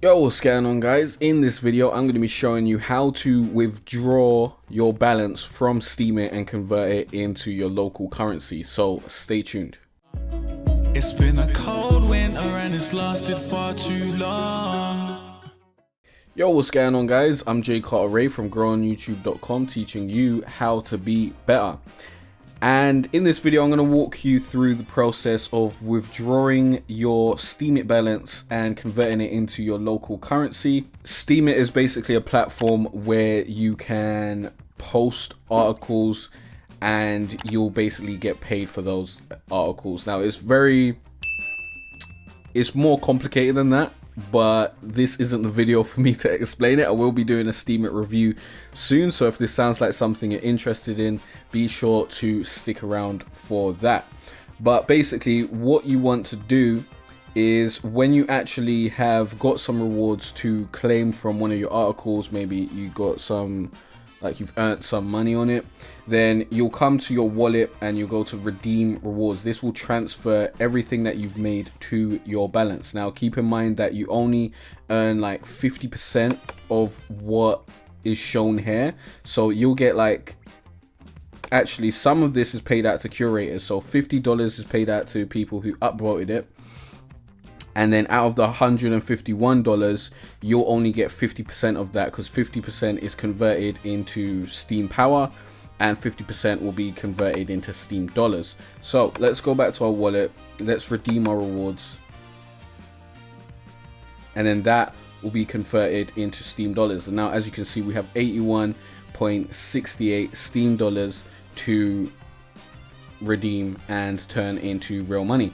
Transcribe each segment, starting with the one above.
Yo, what's going on, guys? In this video I'm going to be showing you how to withdraw your balance from Steemit and convert it into your local currency, so stay tuned. It's been a cold winter and it's lasted far too long. Yo, what's going on, guys? I'm Jay Cartere from growonyoutube.com, teaching you how to be better. And in this video, I'm going to walk you through the process of withdrawing your Steemit balance and converting it into your local currency. Steemit is basically a platform where you can post articles and you'll basically get paid for those articles. Now, it's more complicated than that, but this isn't the video for me to explain it. I will be doing a Steemit review soon, so if this sounds like something you're interested in, be sure to stick around for that. But basically what you want to do is, when you actually have got some rewards to claim from one of your articles, maybe you got some, like you've earned some money on it, then you'll come to your wallet and you'll go to redeem rewards. This will transfer everything that you've made to your balance. Now keep in mind that you only earn like 50% of what is shown here, so you'll get like, actually some of this is paid out to curators, so $50 is paid out to people who upvoted it. And then out of the $151, you'll only get 50% of that, because 50% is converted into Steem power and 50% will be converted into Steem dollars. So let's go back to our wallet. Let's redeem our rewards. And then that will be converted into Steem dollars. And now, as you can see, we have 81.68 Steem dollars to redeem and turn into real money.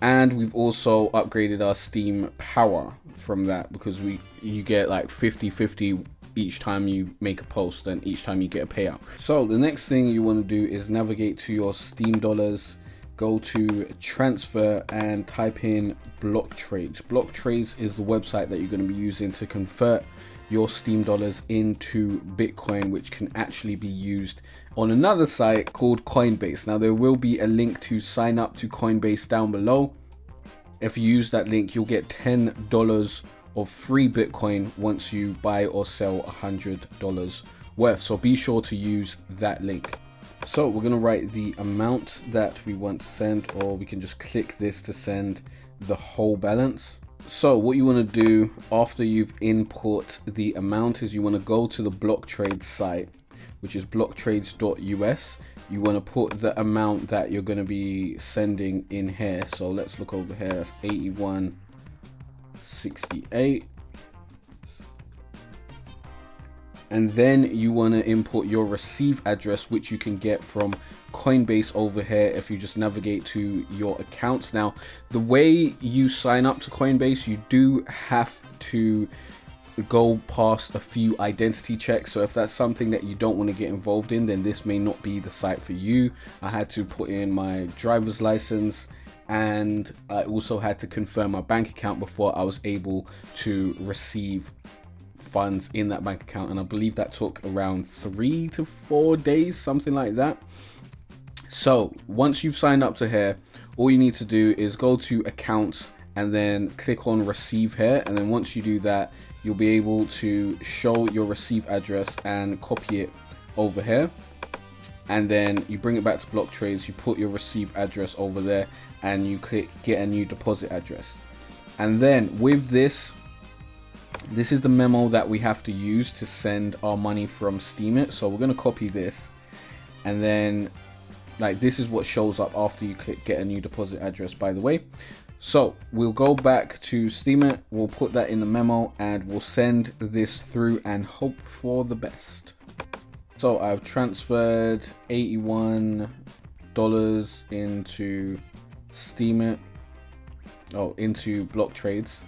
And we've also upgraded our Steem power from that, because you get like 50-50 each time you make a post and each time you get a payout. So the next thing you want to do is navigate to your Steem dollars, go to transfer and type in Blocktrades. Blocktrades is the website that you're going to be using to convert your Steem dollars into Bitcoin, which can actually be used on another site called Coinbase. Now there will be a link to sign up to Coinbase down below. If you use that link, you'll get $10 of free Bitcoin once you buy or sell $100 worth. So be sure to use that link. So we're going to write the amount that we want to send, or we can just click this to send the whole balance. So what you want to do after you've input the amount is you want to go to the Blocktrades site, which is blocktrades.us. You want to put the amount that you're going to be sending in here. So let's look over here. That's 81.68. And then you want to import your receive address, which you can get from Coinbase over here if you just navigate to your accounts. Now, the way you sign up to Coinbase, you do have to go past a few identity checks. So if that's something that you don't want to get involved in, then this may not be the site for you. I had to put in my driver's license, and I also had to confirm my bank account before I was able to receive funds in that bank account, and I believe that took around 3 to 4 days, something like that. So once you've signed up to here, all you need to do is go to accounts and then click on receive here, and then once you do that, you'll be able to show your receive address and copy it over here, and then you bring it back to Blocktrades, you put your receive address over there and you click get a new deposit address. And then with this is the memo that we have to use to send our money from Steemit. So we're going to copy this, and then like this is what shows up after you click get a new deposit address, by the way. So we'll go back to Steemit, we'll put that in the memo, and we'll send this through and hope for the best. So I've transferred $81 into Steemit, into Blocktrades.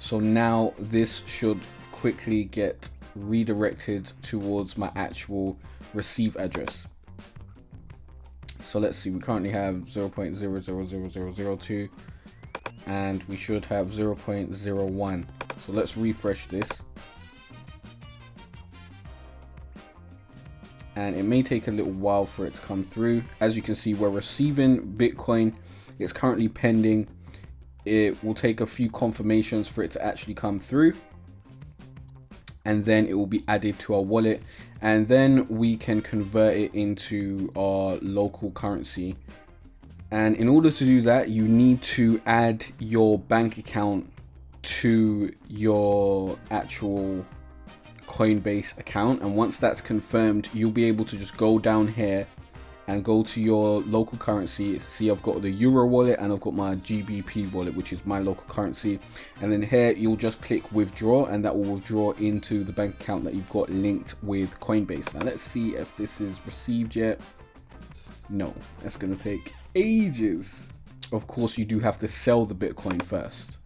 So now this should quickly get redirected towards my actual receive address. So let's see, we currently have 0.000002 and we should have 0.01. So let's refresh this. And it may take a little while for it to come through. As you can see, we're receiving Bitcoin. It's currently pending. It will take a few confirmations for it to actually come through, and then it will be added to our wallet, and then we can convert it into our local currency. And in order to do that, you need to add your bank account to your actual Coinbase account, and once that's confirmed, you'll be able to just go down here and go to your local currency. See, I've got the Euro wallet and I've got my GBP wallet, which is my local currency, and then here you'll just click withdraw, and that will withdraw into the bank account that you've got linked with Coinbase. Now let's see if this is received yet. No, that's gonna take ages. Of course, you do have to sell the Bitcoin first.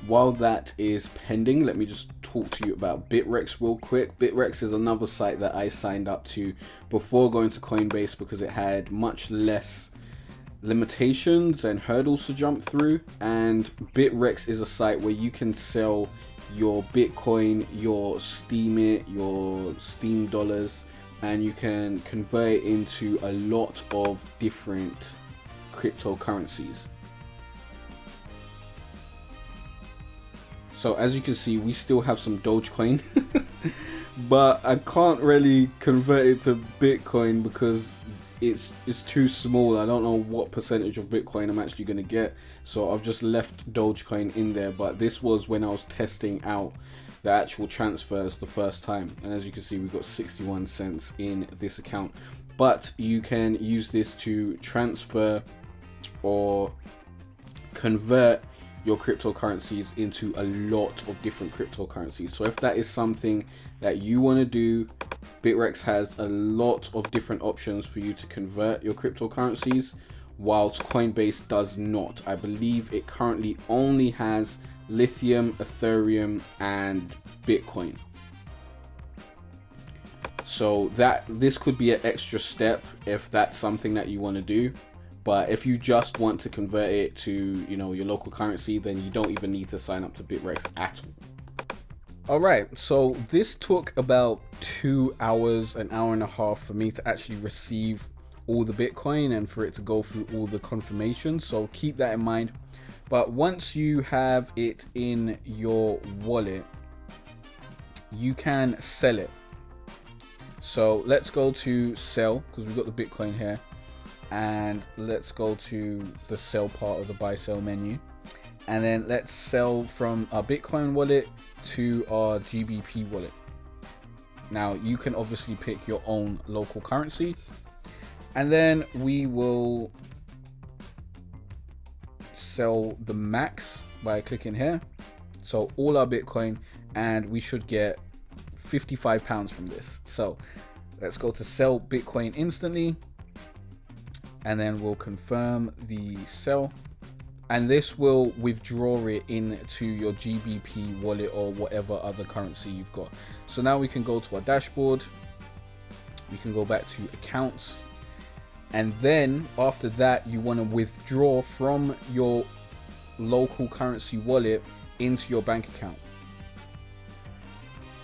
While that is pending, let me just talk to you about Bitrex real quick. Bitrex is another site that I signed up to before going to Coinbase because it had much less limitations and hurdles to jump through. And Bitrex is a site where you can sell your Bitcoin, your Steemit, your Steem dollars, and you can convert it into a lot of different cryptocurrencies. So as you can see, we still have some Dogecoin, but I can't really convert it to Bitcoin because it's too small. I don't know what percentage of Bitcoin I'm actually going to get, so I've just left Dogecoin in there. But this was when I was testing out the actual transfers the first time, and as you can see, we've got 61 cents in this account. But you can use this to transfer or convert your cryptocurrencies into a lot of different cryptocurrencies. So if that is something that you want to do, Bitrex has a lot of different options for you to convert your cryptocurrencies, whilst Coinbase does not. I believe it currently only has Lithium, Ethereum, and Bitcoin. So this could be an extra step if that's something that you want to do. But if you just want to convert it to, you know, your local currency, then you don't even need to sign up to Bitrex at all. All right, so this took about 2 hours, an hour and a half for me to actually receive all the Bitcoin and for it to go through all the confirmations. So keep that in mind. But once you have it in your wallet, you can sell it. So let's go to sell, because we've got the Bitcoin here. And let's go to the sell part of the buy sell menu, and then let's sell from our Bitcoin wallet to our GBP wallet. Now you can obviously pick your own local currency, and then we will sell the max by clicking here. So all our Bitcoin, and we should get £55 from this. So let's go to sell Bitcoin instantly, and then we'll confirm the sell, and this will withdraw it into your GBP wallet or whatever other currency you've got. So now we can go to our dashboard, we can go back to accounts, and then after that you want to withdraw from your local currency wallet into your bank account.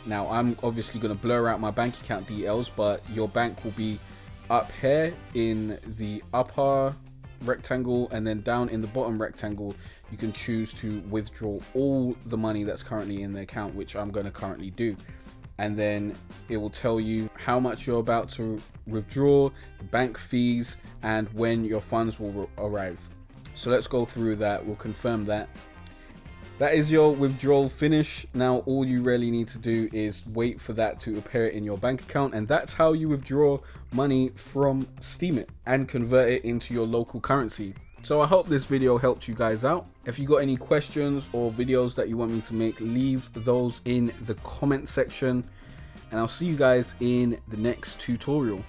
Now I'm obviously going to blur out my bank account details, but your bank will be up here in the upper rectangle, and then down in the bottom rectangle you can choose to withdraw all the money that's currently in the account, which I'm going to currently do. And then it will tell you how much you're about to withdraw, the bank fees, and when your funds will arrive. So let's go through that. We'll confirm that. That is your withdrawal finish. Now all you really need to do is wait for that to appear in your bank account, and that's how you withdraw money from Steemit and convert it into your local currency. So I hope this video helped you guys out. If you got any questions or videos that you want me to make, leave those in the comment section, and I'll see you guys in the next tutorial.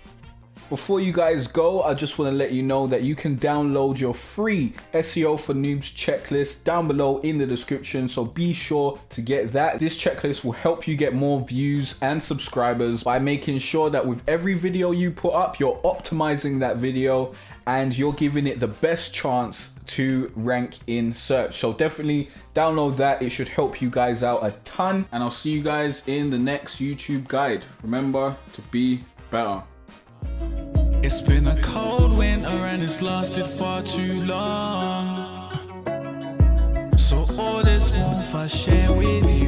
Before you guys go, I just want to let you know that you can download your free SEO for Noobs checklist down below in the description, so be sure to get that. This checklist will help you get more views and subscribers by making sure that with every video you put up, you're optimizing that video and you're giving it the best chance to rank in search. So definitely download that. It should help you guys out a ton, and I'll see you guys in the next YouTube guide. Remember to be better. It's been a cold winter and it's lasted far too long. all this warmth I share with you.